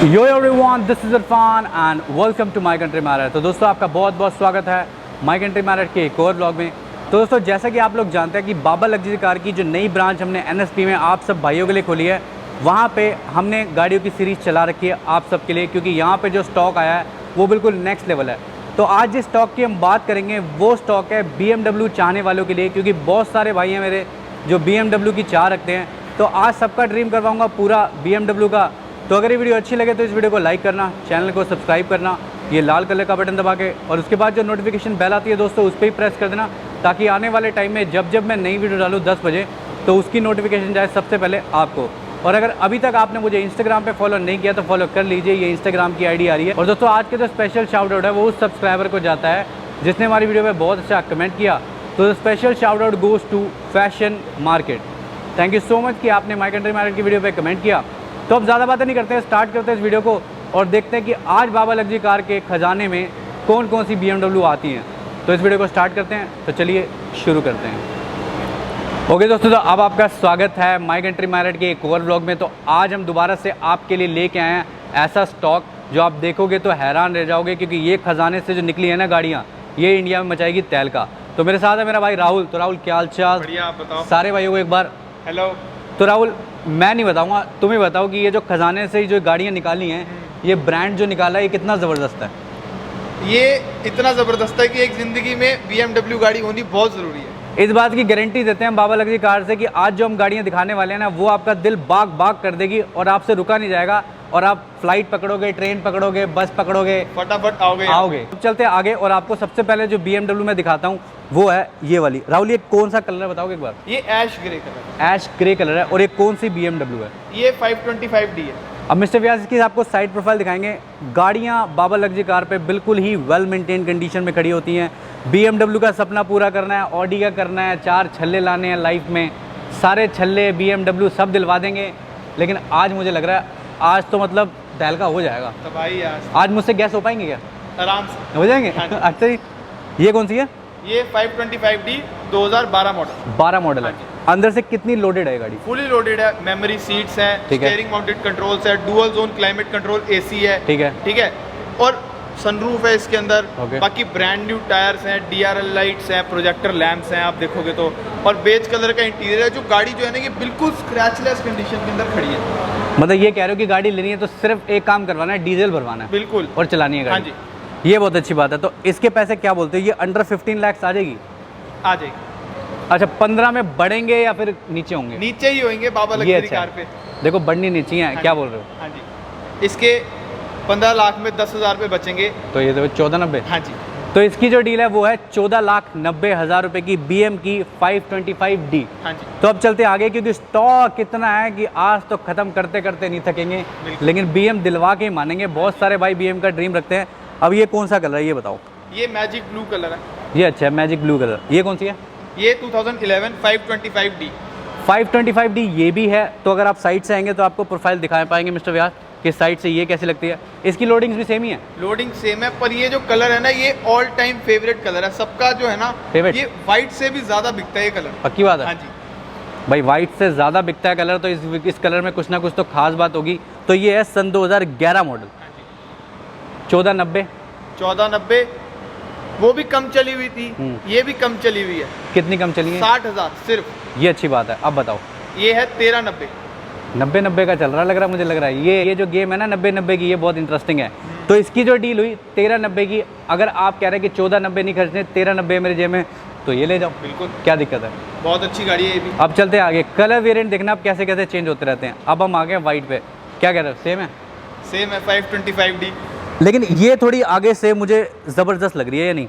Yo everyone, this is Irfan and welcome to my country merit. तो दोस्तों, आपका बहुत बहुत स्वागत है माय कंट्री मैरिट के एक और ब्लॉग में। तो दोस्तों, जैसा कि आप लोग जानते हैं कि बाबा लग्जरी कार की जो नई ब्रांच हमने एनएसपी में आप सब भाइयों के लिए खोली है, वहाँ पे हमने गाड़ियों की सीरीज़ चला रखी है आप सब के लिए, क्योंकि यहाँ पे जो स्टॉक आया है वो बिल्कुल नेक्स्ट लेवल है। तो आज जिस स्टॉक की हम बात करेंगे वो स्टॉक है BMW चाहने वालों के लिए, क्योंकि बहुत सारे भाई हैं मेरे जो BMW की चाह रखते हैं। तो आज सबका ड्रीम करवाऊँगा पूरा BMW का। तो अगर ये वीडियो अच्छी लगे तो इस वीडियो को लाइक करना, चैनल को सब्सक्राइब करना, ये लाल कलर का बटन दबा के, और उसके बाद जो नोटिफिकेशन बेल आती है दोस्तों उस पर ही प्रेस कर देना, ताकि आने वाले टाइम में जब मैं नई वीडियो डालूँ 10 बजे तो उसकी नोटिफिकेशन जाए सबसे पहले आपको। और अगर अभी तक आपने मुझे इंस्टाग्राम पे फॉलो नहीं किया तो फॉलो कर लीजिए, ये इंस्टाग्राम की आईडी आ रही है। और दोस्तों, आज के जो स्पेशल शाउट आउट है वो उस सब्सक्राइबर को जाता है जिसने हमारी वीडियो में बहुत अच्छा कमेंट किया। तो special shout out goes to fashion market. Thank you so much कि आपने माय कंट्री मैरिट की वीडियो पे कमेंट किया। तो अब ज़्यादा बातें नहीं करते हैं, स्टार्ट करते हैं इस वीडियो को और देखते हैं कि आज बाबा लग्जरी कार के खजाने में कौन कौन सी BMW आती हैं। तो इस वीडियो को स्टार्ट करते हैं, तो चलिए शुरू करते हैं। ओके दोस्तों, तो अब आपका स्वागत है माय कंट्री मैरिट के एक और ब्लॉग में। तो आज हम दोबारा से आपके लिए लेके आए हैं ऐसा स्टॉक जो आप देखोगे तो हैरान रह जाओगे, क्योंकि ये खजाने से जो निकली है ना गाड़ियाँ, ये इंडिया में मचाएगी तहलका। तो मेरे साथ है मेरा भाई राहुल। तो राहुल, क्या हाल चाल? बढ़िया, आप बताओ। सारे भाइयों को एक बार हेलो। तो राहुल, मैं नहीं बताऊंगा, तुम ही बताओ कि ये जो खजाने से जो गाड़ियाँ निकाली हैं, ये ब्रांड जो निकाला है ये कितना ज़बरदस्त है। ये इतना ज़बरदस्त है कि एक ज़िंदगी में BMW गाड़ी होनी बहुत ज़रूरी है। इस बात की गारंटी देते हैं बाबा लग्जरी कार से कि आज जो हम गाड़ियाँ दिखाने वाले हैं ना, वो आपका दिल बाग बाग कर देगी और आपसे रुका नहीं जाएगा, और आप फ्लाइट पकड़ोगे, ट्रेन पकड़ोगे, बस पकड़ोगे, फटाफट आओगे। अब चलते आगे और आपको सबसे पहले जो BMW में दिखाता हूँ वो है ये वाली। राहुल, ये कौन सा कलर है बताओगे एक बार? ये ऐश ग्रे कलर है। ऐश ग्रे कलर है। और ये कौन सी BMW है? ये 525D है। अब मिस्टर व्यास इसकी आपको साइड प्रोफाइल दिखाएंगे। गाड़ियाँ बाबा लग्जरी कार पे बिल्कुल ही वेल मेंटेन कंडीशन में खड़ी होती हैं। BMW का सपना पूरा करना है, ऑडी का करना है, 4 छल्ले लाने हैं लाइफ में, सारे छल्ले BMW सब दिलवा देंगे। लेकिन आज मुझे लग रहा है आज तो मतलब तहलका हो जाएगा। तो भाई आज मुझसे गैस हो पाएंगे क्या? आराम से हो जाएंगे। हाँ। अच्छा जी, ये कौन सी है? ये 525D 2012 मॉडल। 12 मॉडल है। अंदर से कितनी लोडेड है गाड़ी? फुली लोडेड है। मेमोरी सीट्स हैं, ठीक है। स्टीयरिंग माउंटेड कंट्रोल्स है, dual zone climate control AC है। ठीक है। ठीक है। और सनरूफ है इसके अंदर। Okay. बाकी ब्रांड न्यू टायर्स हैं, DRL लाइट्स हैं, प्रोजेक्टर लैंप्स हैं आप देखोगे तो, और बेज कलर का इंटीरियर है। जो गाड़ी जो है ना, ये बिल्कुल स्क्रैचलेस कंडीशन के अंदर खड़ी है। मतलब ये कह रहे हो कि गाड़ी लेनी है तो सिर्फ एक काम करवाना है, डीजल भरवाना है बिल्कुल, और चलानी है गाड़ी। हाँ जी। ये बहुत अच्छी बात है। तो इसके पैसे क्या बोलते हो, ये अंडर 15 लाख आ जाएगी? आ जाएगी। अच्छा, 15 में बढ़ेंगे या फिर नीचे होंगे? नीचे ही होंगे बाबा ये लग्जरी अच्छा कार है। पे। देखो, बढ़नी नीचे है। हाँ क्या जी। बोल रहे हो? हाँ जी। इसके 15 लाख में 10,000 रुपये बचेंगे। तो ये देखो 1490। हाँ जी। तो इसकी जो डील है वो है 14,90,000 रुपए की BM की 525D। हाँ जी। तो अब चलते आगे, क्योंकि स्टॉक कितना है कि आज तो ख़त्म करते करते नहीं थकेंगे, लेकिन BM दिलवा के ही मानेंगे। बहुत सारे भाई BM का ड्रीम रखते हैं। अब ये कौन सा कलर है ये बताओ? ये मैजिक ब्लू कलर है। ये अच्छा है, मैजिक ब्लू कलर। ये कौन सी है? ये 2011 525D। 525D ये भी है। तो अगर आप साइड से आएंगे तो आपको प्रोफाइल दिखा पाएंगे मिस्टर व्यास कि साइड से ये कैसी लगती है। इसकी लोडिंग्स भी सेम ही है? लोडिंग सेम है, पर ये जो कलर है ना, ये ऑल टाइम फेवरेट कलर है सबका जो है ना। Favorite? ये व्हाइट से भी ज्यादा बिकता है ये कलर। पक्की बात है? हाँ जी। भाई, वाइट से ज़्यादा बिकता है कलर, तो इस कलर में कुछ ना कुछ तो खास बात होगी। तो ये है सन 2011 मॉडल। 1490। 1490 वो भी कम चली हुई थी, ये भी कम चली हुई है। कितनी कम चली है? 60,000 सिर्फ। ये अच्छी बात है। अब बताओ। ये है 1390। 90 का चल रहा लग रहा, मुझे लग रहा है ये जो गेम है ना 90 की, ये बहुत इंटरेस्टिंग है। तो इसकी जो डील हुई 1390 की, अगर आप कह रहे हैं कि 1490 नहीं खर्चने, 1390 मेरे जेब में, तो ये ले जाओ। बिल्कुल, क्या दिक्कत है? बहुत अच्छी गाड़ी है ये भी। अब चलते हैं आगे। कलर वेरिएंट देखना आप कैसे कैसे चेंज होते रहते हैं। अब हम आ गए वाइट पे। क्या कह रहे हो, सेम है? सेम है 525D। लेकिन ये थोड़ी आगे से मुझे ज़बरदस्त लग रही है या नहीं?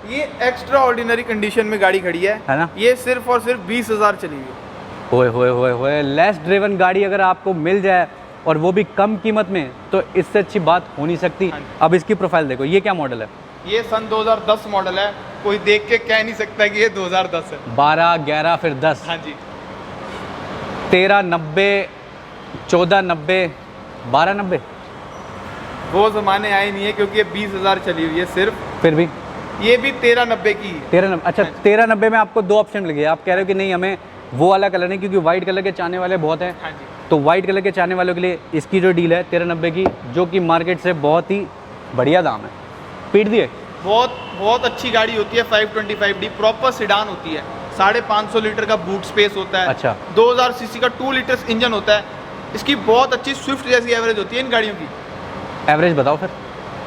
ये एक्स्ट्रा ऑर्डिनरी कंडीशन में गाड़ी खड़ी है ना? ये सिर्फ और सिर्फ 20,000 चली हुई है। होए लेस ड्रिवन गाड़ी अगर आपको मिल जाए और वो भी कम कीमत में, तो इससे अच्छी बात हो नहीं सकती। हाँ। अब इसकी प्रोफाइल देखो, ये क्या मॉडल है? ये सन 2010 मॉडल है। कोई देख के कह नहीं सकता कि ये 2010 है। 12, 11 फिर 10। हाँ जी। 1390, 1490, 1290। वो ज़माने आए नहीं है, क्योंकि ये 20,000 चली हुई है सिर्फ। फिर भी ये भी 1390 की है। 1390। अच्छा, 1390 में आपको 2 ऑप्शन मिल गए। आप कह रहे हो कि नहीं, हमें वो वाला कलर नहीं, क्योंकि वाइट कलर के चाहने वाले बहुत हैं। हाँ जी। तो वाइट कलर के चाहने वालों के लिए इसकी जो डील है 1390 की, जो कि मार्केट से बहुत ही बढ़िया दाम है। पीट दिए, बहुत अच्छी गाड़ी होती है 525D, प्रॉपर सिडान होती है, 550 लीटर का बूट स्पेस होता है। अच्छा। 2000 सीसी का 2 लीटर इंजन होता है। इसकी बहुत अच्छी स्विफ्ट जैसी एवरेज होती है इन गाड़ियों की। एवरेज बताओ फिर।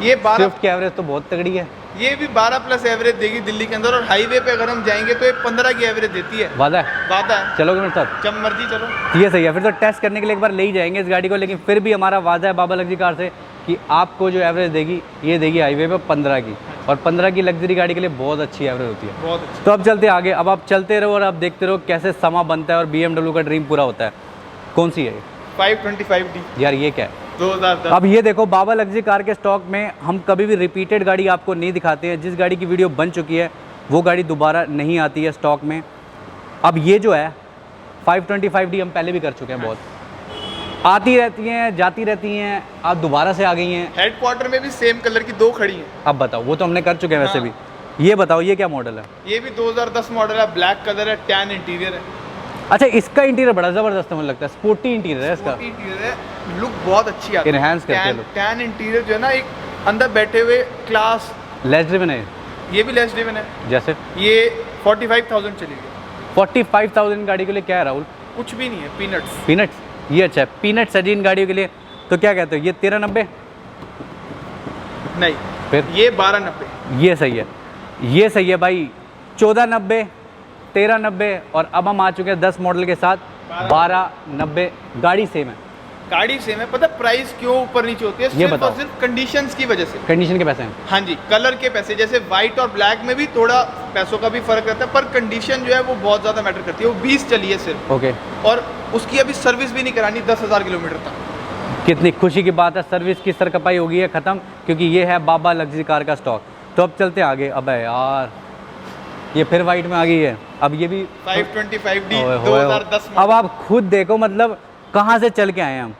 ये 12, स्विफ्ट की एवरेज तो बहुत तगड़ी है। ये भी 12+ एवरेज देगी दिल्ली के अंदर, और हाईवे पे अगर हम जाएंगे तो ये 15 की एवरेज देती है। वादा है? वादा है। चलोगे मेरे साथ? जब मर्जी चलो। ये सही है, फिर तो टेस्ट करने के लिए एक बार ले ही जाएंगे इस गाड़ी को। लेकिन फिर भी हमारा वादा है बाबा लग्जरी कार से कि आपको जो एवरेज देगी ये देगी हाईवे पे 15 की, और 15 की लग्जरी गाड़ी के लिए बहुत अच्छी एवरेज होती है। बहुत अच्छी। तो अब चलते आगे। अब आप चलते रहो और आप देखते रहो कैसे समा बनता है और BMW का ड्रीम पूरा होता है। कौन सी है ये? 525D यार ये क्या है? 2010। अब ये देखो, बाबा लग्जरी कार के स्टॉक में हम कभी भी रिपीटेड गाड़ी आपको नहीं दिखाते हैं। जिस गाड़ी की वीडियो बन चुकी है वो गाड़ी दोबारा नहीं आती है स्टॉक में। अब ये जो है 525D हम पहले भी कर चुके हैं, बहुत आती रहती हैं जाती रहती हैं, अब दोबारा से आ गई हैं। हेडक्वार्टर में भी सेम कलर की 2 खड़ी हैं। अब बताओ, वो तो हमने कर चुके हैं वैसे हाँ। भी। ये बताओ ये क्या मॉडल है? ये भी 2010 मॉडल है, ब्लैक कलर है, टैन इंटीरियर है। अच्छा, इसका इंटीरियर बड़ा ज़बरदस्त है, मुझे लगता है स्पोर्टी इंटीरियर है इसका। इंटीरियर है, लुक बहुत अच्छी आती है। Enhance करते हैं लोग। टैन इंटीरियर जो है ना, एक अंदर बैठे हुए क्लास। लेस ड्रिवन है ये भी लेस ड्रिवन है। जैसे? ये 45,000 चली गई। 45,000 गाड़ी के लिए क्या है राहुल? कुछ भी नहीं है, पीनट्स। पीनट्स? ये अच्छा है, पीनट्स है जी इन गाड़ियों के लिए। तो क्या कहते हो, ये 1390? नहीं, फिर ये 1290। ये सही है, ये सही है भाई। 1490, 1390, और अब हम आ चुके हैं 10 मॉडल के साथ 1290। गाड़ी सेम है, गाड़ी सेम है। पता प्राइस क्यों ऊपर नीचे होती है? ये सिर्फ बताओ। और सिर्फ कंडीशंस की वजह से। कंडीशन के पैसे हैं। हाँ जी, कलर के पैसे, जैसे व्हाइट और ब्लैक में भी थोड़ा पैसों का भी फर्क रहता है, पर कंडीशन जो है वो बहुत ज़्यादा मैटर करती है। वो 20 चली है सिर्फ, ओके। और उसकी अभी सर्विस भी नहीं करानी 10,000 किलोमीटर तक। कितनी खुशी की बात है, सर्विस की सरकपाई हो गई है ख़त्म, क्योंकि ये है बाबा लग्जरी कार का स्टॉक। तो अब चलते हैं आगे। अब यार ये फिर वाइट में आ गई है। अब ये भी 525D ओए होए। 2010 अब आप खुद देखो, मतलब कहाँ से चल के आए हैं हम,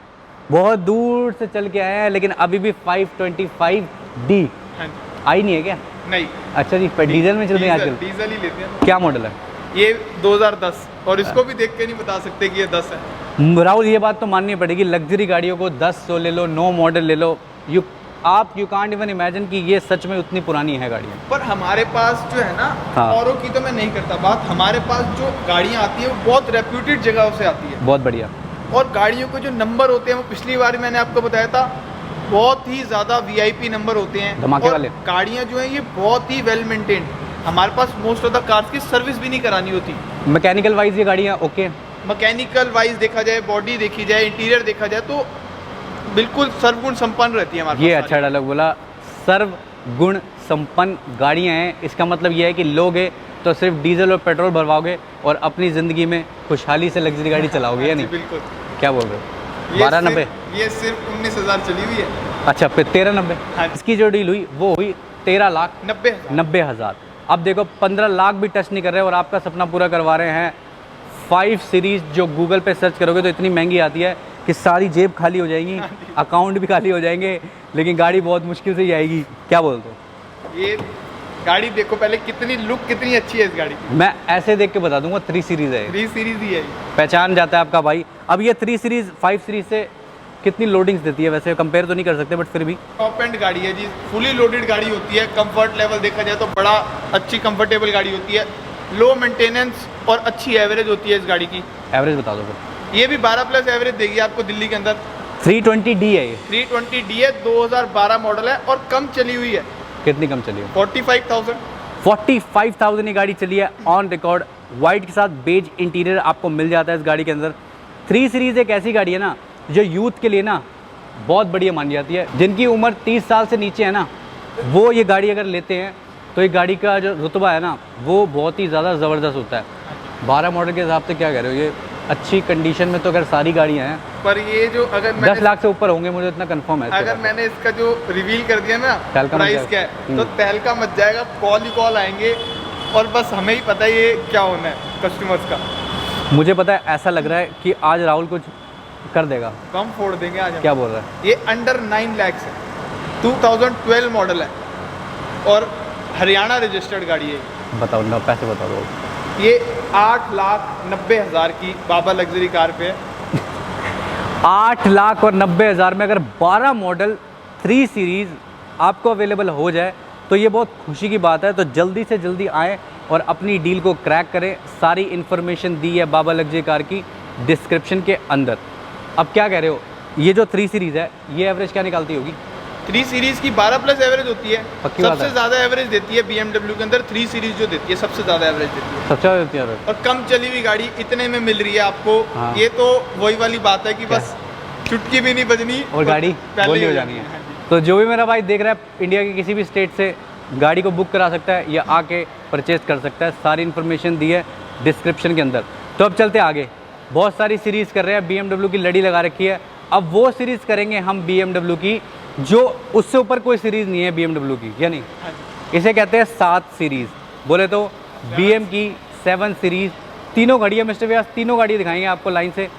बहुत दूर से चल के आए हैं, लेकिन अभी भी 525D हाँ जी। आई नहीं है क्या? नहीं, अच्छा जी, पर डीजल में चल रही है आजकल। डीजल ही लेते हैं। क्या मॉडल है? ये 2010, और इसको भी देख के नहीं बता सकते कि ये 10 है। राहुल ये बात तो माननी पड़ेगी, लग्जरी गाड़ियों को 10 100 ले लो, 9 मॉडल ले लो, यू कांट इवन इमेजिन कि ये सच में उतनी पुरानी है गाड़ियाँ। पर हमारे पास जो है ना, हाँ। औरों की तो मैं नहीं करता बात, हमारे पास जो गाड़ियाँ आती है वो बहुत रेप्यूटेड जगहों से आती है। बहुत बढ़िया। और गाड़ियों के जो नंबर होते हैं वो पिछली बार मैंने आपको बताया था, बहुत ही ज़्यादा VIP नंबर होते हैं। धमाके और वाले। गाड़ियाँ जो हैं ये बहुत ही वेल मेंटेन्ड। हमारे पास मोस्ट ऑफ द कार्स की सर्विस भी नहीं करानी होती। मैकेनिकल वाइज ये गाड़ियाँ ओके? मैकेनिकल वाइज देखा जाए, बॉडी देखी जाए, इंटीरियर देखा जाए, तो बिल्कुल सर्वगुण संपन्न रहती है हमारे ये पास अच्छा डायलॉग बोला, सर्व गुण संपन्न गाड़ियाँ हैं। इसका मतलब ये है कि लोगे तो सिर्फ डीजल और पेट्रोल भरवाओगे और अपनी ज़िंदगी में खुशहाली से लग्जरी गाड़ी चलाओगे, या नहीं? बिल्कुल। क्या बोल रहे हो? 1290? ये सिर्फ 19,000 चली हुई है। अच्छा, फिर 1390? हाँ। इसकी जो डील हुई वो हुई 13,90,000। अब देखो 15 लाख भी टच नहीं कर रहे और आपका सपना पूरा करवा रहे हैं। 5 सीरीज़ जो गूगल पे सर्च करोगे तो इतनी महंगी आती है कि सारी जेब खाली हो जाएगी, अकाउंट भी खाली हो जाएंगे, लेकिन गाड़ी बहुत मुश्किल से ही आएगी। क्या बोलते हो? ये गाड़ी देखो पहले, कितनी लुक कितनी अच्छी है इस गाड़ी की। मैं ऐसे देख के बता दूंगा 3 सीरीज़ है, 3 सीरीज ही है ये। पहचान जाता है आपका भाई। अब ये 3 सीरीज़ 5 सीरीज़ से कितनी लोडिंग्स देती है? वैसे कंपेयर तो नहीं कर सकते, बट फिर भी टॉप एंड गाड़ी है जी, फुली लोडेड गाड़ी होती है। कंफर्ट लेवल देखा जाए तो बड़ा अच्छी कंफर्टेबल गाड़ी होती है, लो मेंटेनेंस और अच्छी एवरेज होती है इस गाड़ी की। एवरेज बता दो फिर। ये भी 12+ एवरेज देगी आपको दिल्ली के अंदर। 320D है ये? 320D है, 2012 मॉडल है और कम चली हुई है। कितनी कम चली है? 45,000। 45,000 ये गाड़ी चली है ऑन रिकॉर्ड। वाइट के साथ बेज इंटीरियर आपको मिल जाता है इस गाड़ी के अंदर। 3 सीरीज़ एक ऐसी गाड़ी है ना जो यूथ के लिए ना बहुत बढ़िया मानी जाती है। जिनकी उम्र 30 साल से नीचे है ना, वो ये गाड़ी अगर लेते हैं तो ये गाड़ी का जो रुतबा है ना वो बहुत ही ज़्यादा ज़बरदस्त होता है। 12 मॉडल के हिसाब से क्या कह रहे हो, ये अच्छी कंडीशन में तो अगर सारी गाड़ियाँ हैं, पर ये जो अगर 10 लाख से ऊपर होंगे, मुझे इतना कंफर्म है। अगर मैंने इसका जो रिवील कर दिया ना तहलका मच प्राइस जाएगा। क्या है, तो तहलका मच जाएगा, कॉल ही कॉल आएंगे, और बस हमें ही पता है ये क्या होना है कस्टमर्स का। मुझे पता है, ऐसा लग रहा है कि आज राहुल कुछ कर देगा। कम फोड़ देंगे आज हम। क्या बोल रहा है? ये अंडर 9 लाख है, 2012 मॉडल है और हरियाणा रजिस्टर्ड गाड़ी है। बताओ ना, पैसे बताओ दो। ये 8,90,000 की बाबा लग्जरी कार पे है। 8,90,000 में अगर 12 मॉडल 3 सीरीज़ आपको अवेलेबल हो जाए तो ये बहुत खुशी की बात है। तो जल्दी से जल्दी आएँ और अपनी डील को क्रैक करें। सारी इन्फॉर्मेशन दी है बाबा लग्जरी कार की डिस्क्रिप्शन के अंदर। अब क्या कह रहे हो, ये जो 3 सीरीज़ है ये एवरेज क्या निकालती होगी? 3 सीरीज़ की 12+ एवरेज होती है। पक्की बात सबसे है। ज़्यादा एवरेज देती है BMW के अंदर 3 सीरीज़ जो देती है, सबसे ज़्यादा एवरेज देती है। सबसे ज़्यादा देती है average? और कम चली हुई गाड़ी इतने में मिल रही है आपको। हाँ। ये तो वही वाली बात है कि बस चुटकी भी नहीं बजनी और गाड़ी पहले बोली ही हो जानी है। हाँ जी। तो जो भी मेरा भाई देख रहा है इंडिया के किसी भी स्टेट से गाड़ी को बुक करा सकता है या आके परचेज कर सकता है। सारी इन्फॉर्मेशन दी है डिस्क्रिप्शन के अंदर। तो अब चलते आगे। बहुत सारी सीरीज़ कर रहे हैं, BMW की लड़ी लगा रखी है। अब वो सीरीज़ करेंगे हम BMW की जो उससे ऊपर कोई सीरीज़ नहीं है BMW की, या नहीं? हाँ जी। इसे कहते हैं 7 सीरीज़। बोले तो BM की 7 सीरीज़। तीनों गाड़ी है मिस्टर व्यास, तीनों गाड़ी दिखाएंगे आपको लाइन से,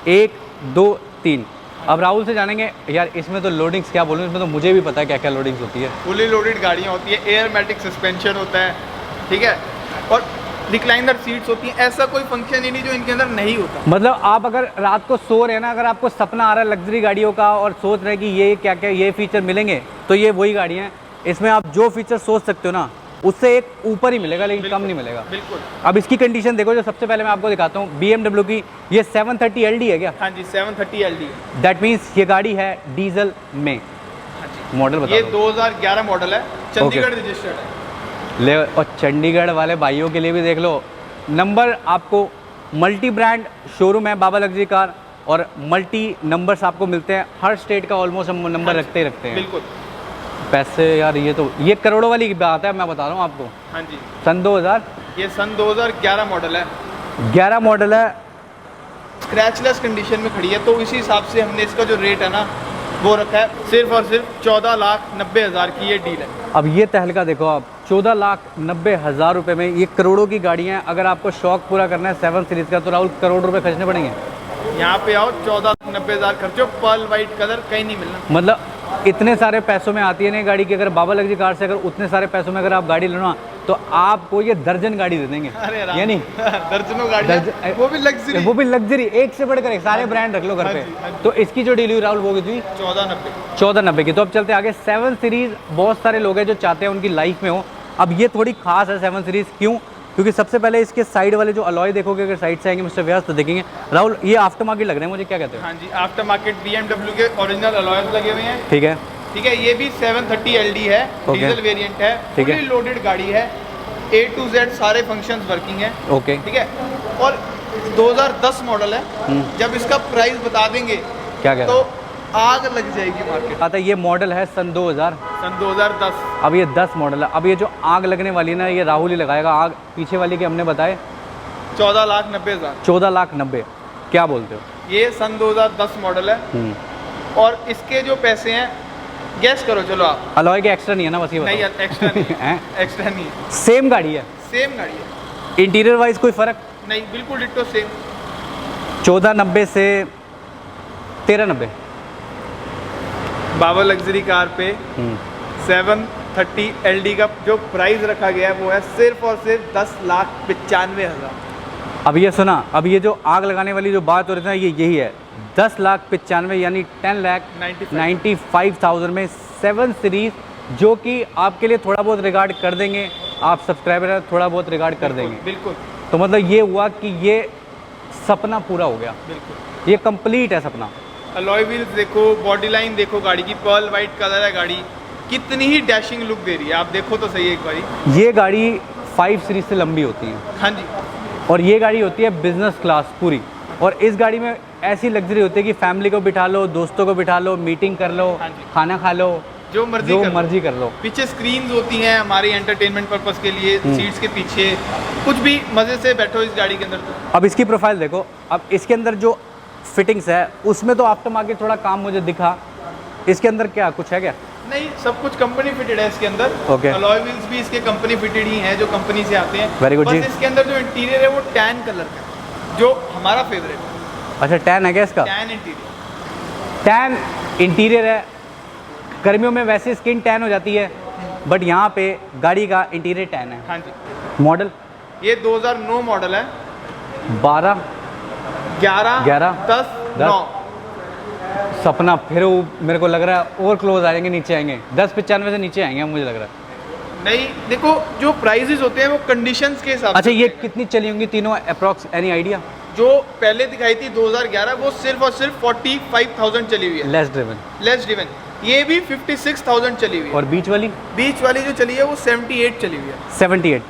1 2 3। अब राहुल से जानेंगे यार इसमें तो लोडिंग्स क्या बोलूँ, इसमें तो मुझे भी पता है क्या क्या लोडिंग्स होती है। फुली लोडेड गाड़ियाँ होती है, एयरमैटिक सस्पेंशन होता है, ठीक है, और रिक्लाइनर सीट्स होती हैं। ऐसा कोई फंक्शन ही नहीं जो इनके अंदर नहीं होता। मतलब आप अगर रात को सो रहे हैं ना, अगर आपको सपना आ रहा है लग्जरी गाड़ियों का और सोच रहे हैं कि ये क्या क्या ये फीचर मिलेंगे, तो ये वही गाड़ियाँ हैं। इसमें आप जो फीचर सोच सकते हो ना उससे एक ऊपर ही मिलेगा, लेकिन कम नहीं मिलेगा। बिल्कुल। अब इसकी कंडीशन देखो, जो सबसे पहले मैं आपको दिखाता हूँ BMW की ये 730 LD है क्या? हाँ जी, 730 LD है। दैट मीन्स ये गाड़ी है डीजल में। हाँ जी। मॉडल बता ये दो। 2011 मॉडल है, चंडीगढ़ रजिस्टर्ड है। ले, और चंडीगढ़ वाले भाइयों के लिए भी देख लो, नंबर आपको मल्टी ब्रांड शोरूम है बाबा लग्जरी कार, और मल्टी नंबर्स आपको मिलते हैं। हर स्टेट का ऑलमोस्ट हम नंबर रखते ही रखते हैं। बिल्कुल। पैसे यार ये करोड़ों वाली बात है, मैं बता रहा हूँ आपको। हाँ जी। सन 2000 ये सन 2011 मॉडल है, 11 मॉडल है। स्क्रैचलेस कंडीशन में खड़ी है, तो इसी हिसाब से हमने इसका जो रेट है ना वो रखा है सिर्फ और सिर्फ 14,90,000 की ये डील है। अब ये तहलका देखो आप, 14,90,000 रुपये में ये करोड़ों की गाड़ियाँ। अगर आपको शौक पूरा करना है 7 सीरीज़ का तो राहुल करोड़ रुपए खर्चने पड़ेंगे। यहाँ पे आओ, 14,90,000 खर्चो, पर्ल वाइट कलर कहीं नहीं मिलना। मतलब इतने सारे पैसों में आती है ना गाड़ी की। अगर बाबा लग्जरी कार से अगर उतने सारे पैसों में अगर आप गाड़ी लेना तो आपको ये दर्जन गाड़ी दे देंगे। अरे यानी दर्जनों गाड़ियाँ, वो भी लग्जरी। वो भी लग्जरी, एक से बढ़कर एक, सारे ब्रांड रख लो घर पे। तो इसकी जो डील हुई राहुल वो कितनी? 14,90 की। तो अब चलते आगे। 7 सीरीज़ बहुत सारे लोग हैं जो चाहते हैं उनकी लाइफ में हो। अब ये थोड़ी खास है 7 सीरीज़, क्यों? क्योंकि सबसे पहले इसके साइड वाले जो अलॉय देखोगे, अगर साइड से आएंगे मिस्टर व्यास तो देखेंगे राहुल ये आफ्टर मार्केट लग रहे हैं मुझे, क्या कहते हैं? हाँ जी, आफ्टर मार्केट BMW के ओरिजिनल अलॉयज लगे हुए हैं। ठीक है, ठीक है। ये भी 730 LD है, डीजल वेरिएंट है, ठीक है। फुली लोडेड गाड़ी है, A to Z सारे फंक्शंस वर्किंग है। ओके, ठीक है। और 2010 मॉडल है। जब इसका प्राइस बता देंगे क्या कह तो आग लग जाएगी मार्केट। आता है ये मॉडल है सन 2000। सन 2010। अब ये 10 मॉडल है। अब ये जो आग लगने वाली है ना ये राहुल ही लगाएगा आग। पीछे वाली के हमने बताए 14,90,000। 14,90,000। क्या बोलते हो? ये सन 2010 मॉडल है और इसके जो पैसे हैं गैस करो। चलो आप। अलॉय के एक्स्ट्रा नहीं है ना, बस ये नहीं, बताओ। एक्स्ट्रा नहीं है। हैं? एक्स्ट्रा नहीं है, सेम गाड़ी है, सेम गाड़ी है। इंटीरियर वाइज कोई फर्क नहीं, बिल्कुल डिट्टो सेम। 14,90 से 13,90। बाबा लग्जरी कार पे 730 LD का जो प्राइस रखा गया है वो है सिर्फ और सिर्फ 10,95,000। अब ये सुना, अब ये जो आग लगाने वाली जो बात हो रही थी ना ये यही है। 10,95,000 यानी 10,95,000 में 7 सीरीज़, जो कि आपके लिए थोड़ा बहुत रिगार्ड कर देंगे। आप सब्सक्राइबर है, थोड़ा बहुत रिगार्ड कर देंगे। बिल्कुल। तो मतलब ये हुआ कि ये सपना पूरा हो गया, बिल्कुल ये कंप्लीट है सपना। अलॉय व्हील्स देखो, बॉडी लाइन देखो, गाड़ी की पर्ल वाइट कलर है, गाड़ी कितनी ही डैशिंग लुक दे रही है। आप देखो तो सही एक बारी। ये गाड़ी 5 सीरीज से लंबी होती है हाँ जी। और ये गाड़ी होती है बिजनेस क्लास पूरी। और इस गाड़ी में ऐसी लग्जरी होती है कि फैमिली को बिठा लो, दोस्तों को बिठा लो, मीटिंग कर लो, हाँ जी। खाना खा लो, जो मर्जी कर लो। पीछे स्क्रीन्स होती हैं हमारी एंटरटेनमेंट पर्पस के लिए, सीट्स के पीछे कुछ भी मज़े से बैठो इस गाड़ी के अंदर। तो अब इसकी प्रोफाइल देखो। अब इसके अंदर जो फिटिंग्स है उसमें तो आफ्टर मार्केट थोड़ा काम मुझे दिखा। इसके अंदर क्या कुछ है क्या? नहीं, सब कुछ कंपनी फिटेड है इसके अंदर। Okay. अलॉय व्हील्स भी इसके कंपनी फिटेड ही हैं जो कंपनी से आते हैं। Very good बस जी। इसके अंदर जो इंटीरियर है वो टैन कलर का है, जो हमारा फेवरेट है। अच्छा, टैन है क्या इसका? Tan interior. टैन इंटीरियर है। गर्मियों में वैसे स्किन टैन हो जाती है, बट यहाँ पे गाड़ी का इंटीरियर टैन है। हाँ जी। मॉडल ये 2009 मॉडल है। 12 11 11 10 9 सपना फिर वो मेरे को लग रहा है और क्लोज आ जाएंगे, नीचे आएंगे 1095 से नीचे आएंगे मुझे लग रहा है। नहीं देखो, जो प्राइजेस होते हैं वो कंडीशंस के हिसाब अच्छा से। ये कितनी चली होंगी तीनों अप्रॉक्स, एनी आइडिया? जो पहले दिखाई थी 2011 वो सिर्फ और सिर्फ 45,000 चली हुई है, लेस ड्रिवन। Less driven. ये भी 56,000 चली हुई है। और बीच वाली? बीच वाली जो चली है वो 78 चली हुई है। 78।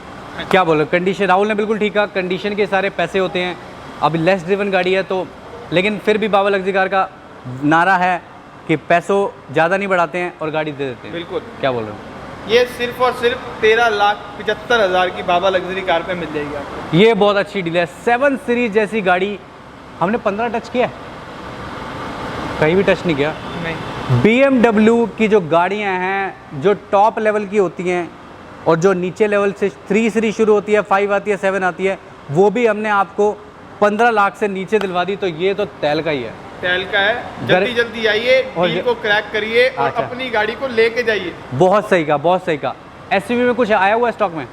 क्या बोलो, कंडीशन राहुल ने बिल्कुल ठीक कहा, कंडीशन के सारे पैसे होते हैं। अभी लेस ड्रिवन गाड़ी है तो, लेकिन फिर भी बाबा लग्जरी कार का नारा है कि पैसों ज़्यादा नहीं बढ़ाते हैं और गाड़ी दे देते हैं। बिल्कुल। क्या बोल रहे हो? ये सिर्फ और सिर्फ 13,75,000 की बाबा लग्जरी कार पे मिल जाएगी आपको। ये बहुत अच्छी डील है। 7 सीरीज जैसी गाड़ी हमने 15 टच किया है, कहीं भी टच नहीं किया। नहीं। BMW की जो गाड़ियां हैं जो टॉप लेवल की होती हैं और जो नीचे लेवल से 3 सीरीज शुरू होती है, 5 आती है, 7 आती है, वो भी हमने आपको 15 लाख से नीचे दिलवा दी। तो ये तो तैल का ही है, तेल का है। जल्दी जल्दी आइए, और डील को क्रैक करिए और अच्छा। अपनी गाड़ी को लेके जाइए। बहुत सही कहा, बहुत सही कहा। SUV में कुछ आया हुआ है स्टॉक में?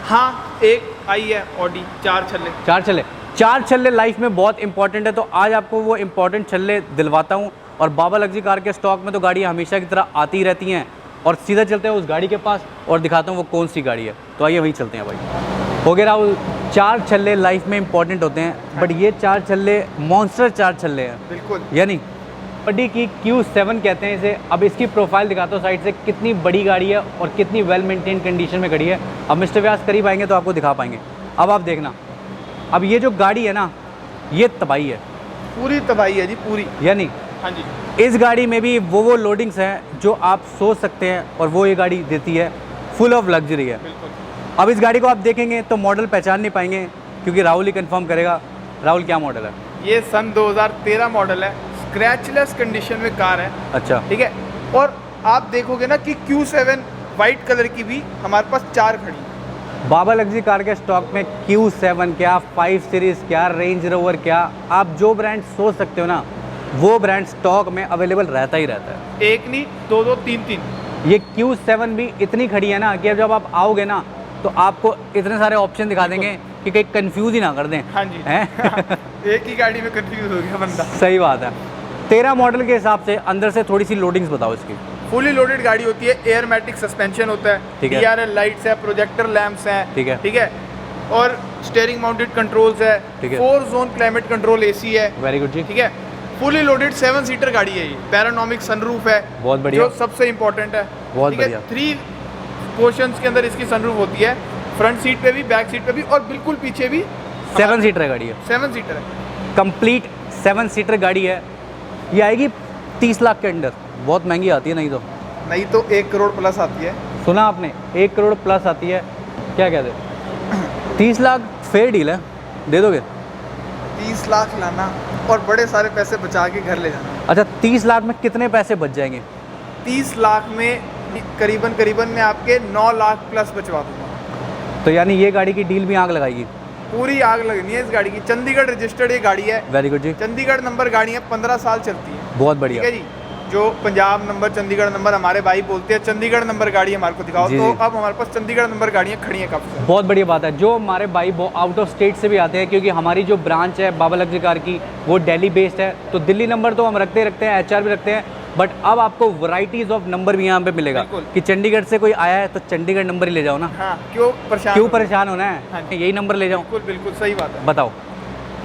हाँ, एक आई है ऑडी 4 छल्ले। 4 छल्ले। 4 छल्ले लाइफ में बहुत इंपॉर्टेंट है, तो आज आपको वो इंपॉर्टेंट छल्ले दिलवाता हूँ। और बाबा लग्जरी कार के स्टॉक में तो गाड़ियाँ हमेशा की तरह आती ही रहती हैं। और सीधा चलते हैं उस गाड़ी के पास और दिखाता हूँ वो कौन सी गाड़ी है। तो आइए वहीं चलते हैं भाई। हो गया राहुल, 4 छल्ले लाइफ में इंपॉर्टेंट होते हैं, बट ये 4 छल्ले मॉन्स्टर 4 छल्ले हैं। बिल्कुल। यानी ऑडी की Q7 कहते हैं इसे। अब इसकी प्रोफाइल दिखाता हूँ साइड से, कितनी बड़ी गाड़ी है और कितनी वेल मेंटेन कंडीशन में खड़ी है। अब मिस्टर व्यास करीब आएंगे तो आपको दिखा पाएंगे। अब आप देखना, अब ये जो गाड़ी है ना, ये तबाही है, पूरी तबाही है जी, पूरी। यानी हाँ जी। इस गाड़ी में भी वो लोडिंग्स हैं जो आप सोच सकते हैं और वो ये गाड़ी देती है। फुल ऑफ लग्जरी है। बिल्कुल। अब इस गाड़ी को आप देखेंगे तो मॉडल पहचान नहीं पाएंगे क्योंकि राहुल ही कंफर्म करेगा। राहुल क्या मॉडल है? ये सन 2013 मॉडल है, स्क्रैचलेस कंडीशन में कार है। अच्छा, ठीक है। और आप देखोगे ना कि Q7 वाइट कलर की भी हमारे पास 4 खड़ी है। बाबा लग्जरी कार के स्टॉक में Q7 क्या, 5 सीरीज़ क्या, रेंज रोवर क्या, आप जो ब्रांड सोच सकते हो ना वो ब्रांड स्टॉक में अवेलेबल रहता ही रहता है। एक नहीं, 2 3 ये Q7 भी इतनी खड़ी है ना कि अब जब आप आओगे ना तो आपको इतने सारे ऑप्शन दिखा देंगे कि कहीं कंफ्यूज ही ना कर दें। हाँ जी। हैं? एक ही गाड़ी में कंफ्यूज हो गया बंदा। सही बात है। 13 मॉडल के हिसाब से अंदर से थोड़ी सी लोडिंग्स बताओ इसकी। फुली लोडेड गाड़ी होती है, एयरमैटिक सस्पेंशन होता है, ठीक है। DRL लाइट्स है, प्रोजेक्टर लैंप्स हैं। ठीक है। ठीक है। और स्टीयरिंग माउंटेड कंट्रोल्स है, ठीक है। 4 जोन क्लाइमेट कंट्रोल AC है। वेरी गुड जी। ठीक है। फुली लोडेड 7 सीटर गाड़ी है ये, पैरानोमिक सनरूफ है, बहुत बढ़िया, जो सबसे इंपॉर्टेंट है। बहुत ठीक है। बढ़िया। 3 पोर्शंस के अंदर इसकी सनरूफ होती है, फ्रंट सीट पे भी, बैक सीट पे भी और बिल्कुल पीछे भी। 7 सीटर है गाड़ी है, 7 सीटर है। कंप्लीट 7 सीटर गाड़ी है। ये आएगी 30 लाख के अंडर, बहुत महंगी आती है। नहीं तो 1 करोड़ प्लस आती है। सुना आपने, 1 करोड़ प्लस आती है। क्या कहते हैं? 30 लाख फेयर डील है, दे दोगे? 30 लाख लाना और बड़े सारे पैसे बचा के घर ले जाना। अच्छा, 30 लाख में कितने पैसे बच जाएंगे? 30 लाख में करीबन मैं आपके 9 लाख प्लस बचवा दूंगा। तो यानी ये गाड़ी की डील भी आग लगाएगी। पूरी आग लगनी है इस गाड़ी की। चंडीगढ़ रजिस्टर्ड ये गाड़ी है। वेरी गुड जी। चंडीगढ़ नंबर गाड़ी है, 15 साल चलती है। बहुत ठीक बढ़िया। है जी। जो पंजाब नंबर, चंडीगढ़ नंबर हमारे भाई बोलते हैं चंडीगढ़ नंबर गाड़ी हमारे को दिखाओ, जी, तो जी। अब हमारे पास चंडीगढ़ नंबर गाड़ियाँ खड़ी हैं काफ़ी सारी। बहुत बढ़िया बात है। जो हमारे भाई आउट ऑफ स्टेट से भी आते हैं, क्योंकि हमारी जो ब्रांच है बाबा लग्जरी कार की वो दिल्ली बेस्ड है, तो दिल्ली नंबर तो हम रखते हैं, HR भी रखते हैं, बट अब आपको वैरायटीज ऑफ नंबर भी यहाँ पे मिलेगा बिल्कुल। कि चंडीगढ़ से कोई आया है तो चंडीगढ़ नंबर ही ले जाओ ना। हाँ, क्यों क्यों परेशान होना हाँ है, जी। यही नंबर ले जाओ। बिल्कुल बिल्कुल सही बात है। बताओ।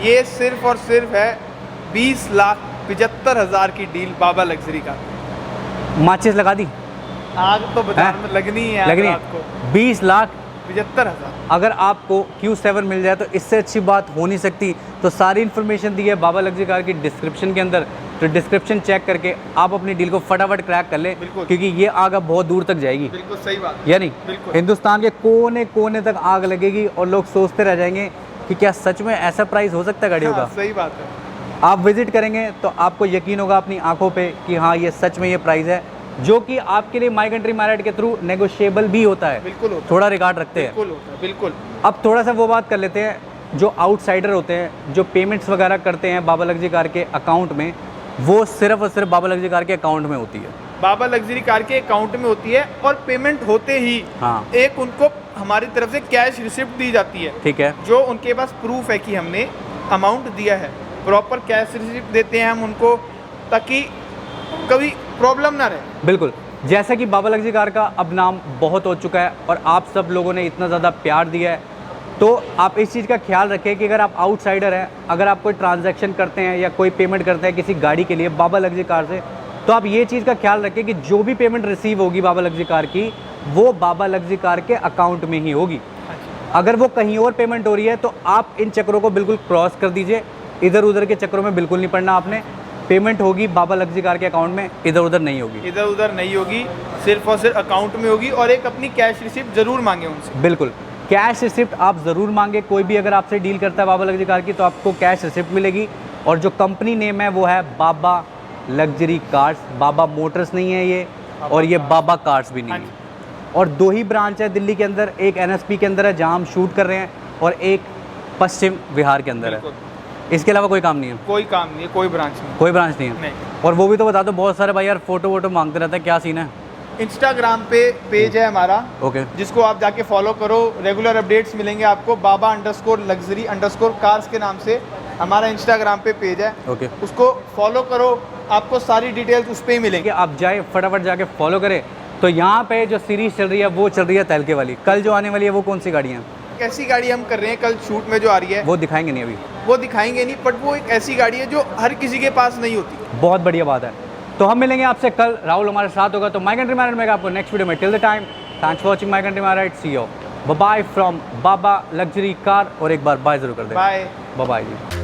ये सिर्फ और सिर्फ है 20,75,000 की डील बाबा लग्जरी का। माचिस लगा दी, आग तो बाजार हैं? में लगनी है लगनी रात है। को। 20,75,000 अगर आपको Q7 मिल जाए तो इससे अच्छी बात हो नहीं सकती। तो सारी इन्फॉर्मेशन दी है बाबा लग्जरी कार की डिस्क्रिप्शन के अंदर, तो डिस्क्रिप्शन चेक करके आप अपनी डील को फटाफट क्रैक कर लें, बिल्कुल। क्योंकि ये आग अब बहुत दूर तक जाएगी। बिल्कुल सही बात है। यानी बिल्कुल। हिंदुस्तान के कोने कोने तक आग लगेगी और लोग सोचते रह जाएंगे कि क्या सच में ऐसा प्राइस हो सकता है गाड़ियों हाँ, का। सही बात है। आप विजिट करेंगे तो आपको यकीन होगा अपनी आंखों पे कि हाँ ये सच में ये प्राइस है, जो कि आपके लिए माई कंट्री मैरिट के थ्रू नेगोशिएबल भी होता है। बिल्कुल होता है। थोड़ा रिकॉर्ड रखते हैं। बिल्कुल होता है। बिल्कुल। अब थोड़ा सा वो बात कर लेते हैं, जो आउटसाइडर होते हैं, जो पेमेंट्स वगैरह करते हैं बाबा लग्जरी कार के अकाउंट में, वो सिर्फ और सिर्फ बाबा लग्जरी कार के अकाउंट में होती है। बाबा लग्जरी कार के अकाउंट में होती है और पेमेंट होते ही हाँ। एक उनको हमारी तरफ से कैश रिसिप्ट दी जाती है, ठीक है। जो उनके पास प्रूफ है कि हमने अमाउंट दिया है। प्रॉपर कैश रिसिप्ट देते हैं हम उनको। ताकि कभी प्रॉब्लम ना रहे। बिल्कुल, जैसा कि बाबा लग्जरी कार का अब नाम बहुत हो चुका है और आप सब लोगों ने इतना ज़्यादा प्यार दिया है, तो आप इस चीज़ का ख्याल रखें कि अगर आप आउटसाइडर हैं, अगर आप कोई ट्रांजैक्शन करते हैं या कोई पेमेंट करते हैं किसी गाड़ी के लिए बाबा लग्जरी कार से, तो आप ये चीज़ का ख्याल रखें कि जो भी पेमेंट रिसीव होगी बाबा लग्जरी कार की, वो बाबा लग्जरी कार के अकाउंट में ही होगी। अगर वो कहीं और पेमेंट हो रही है तो आप इन चक्रों को बिल्कुल क्रॉस कर दीजिए, इधर उधर के चक्रों में बिल्कुल नहीं पड़ना आपने। पेमेंट होगी बाबा लग्जरी कार के अकाउंट में, इधर उधर नहीं होगी। इधर उधर नहीं होगी, सिर्फ और सिर्फ अकाउंट में होगी। और एक अपनी कैश रिसिप्ट जरूर मांगे उनसे। बिल्कुल, कैश रिसिप्ट आप ज़रूर मांगे। कोई भी अगर आपसे डील करता है बाबा लग्जरी कार की तो आपको कैश रिसिप्ट मिलेगी। और जो कंपनी नेम है वो है बाबा लग्जरी कार्स, बाबा मोटर्स नहीं है ये, और ये बाबा कार्स भी नहीं है। और 2 ही ब्रांच है दिल्ली के अंदर, एक NSP के अंदर है जहाँ हम शूट कर रहे हैं, और एक पश्चिम विहार के अंदर है। इसके अलावा कोई काम नहीं है? कोई काम नहीं है, कोई ब्रांच नहीं। कोई ब्रांच नहीं है। नहीं। और वो भी तो बता दो, बहुत सारे भाई यार फोटो वोटो मांगते रहते हैं, क्या सीन है? इंस्टाग्राम पे पेज है हमारा, ओके, जिसको आप जाके फॉलो करो। रेगुलर अपडेट्स मिलेंगे आपको। बाबा_luxury_cars के नाम से हमारा इंस्टाग्राम पे पेज है। ओके, उसको फॉलो करो, आपको सारी डिटेल्स उस पर ही मिलेंगे। कि आप जाए फटाफट जाके फॉलो करें। तो यहाँ पे जो सीरीज चल रही है वो चल रही है तहलके वाली। कल जो आने वाली है वो कौन सी गाड़ी है? कैसी गाड़ी हम कर रहे हैं कल शूट में जो आ रही है, वो दिखाएंगे नहीं अभी, वो दिखाएंगे नहीं, बट वो एक ऐसी गाड़ी है जो हर किसी के पास नहीं होती। बहुत बढ़िया बात है। तो हम मिलेंगे आपसे कल, राहुल हमारे साथ होगा। तो माय कंट्री मैरिड में आपको नेक्स्ट वीडियो में। Till the time, thanks for watching my country married. See you, bye from बाबा लग्जरी कार। और एक बार बाय जरूर कर दें। बाय बाय जी।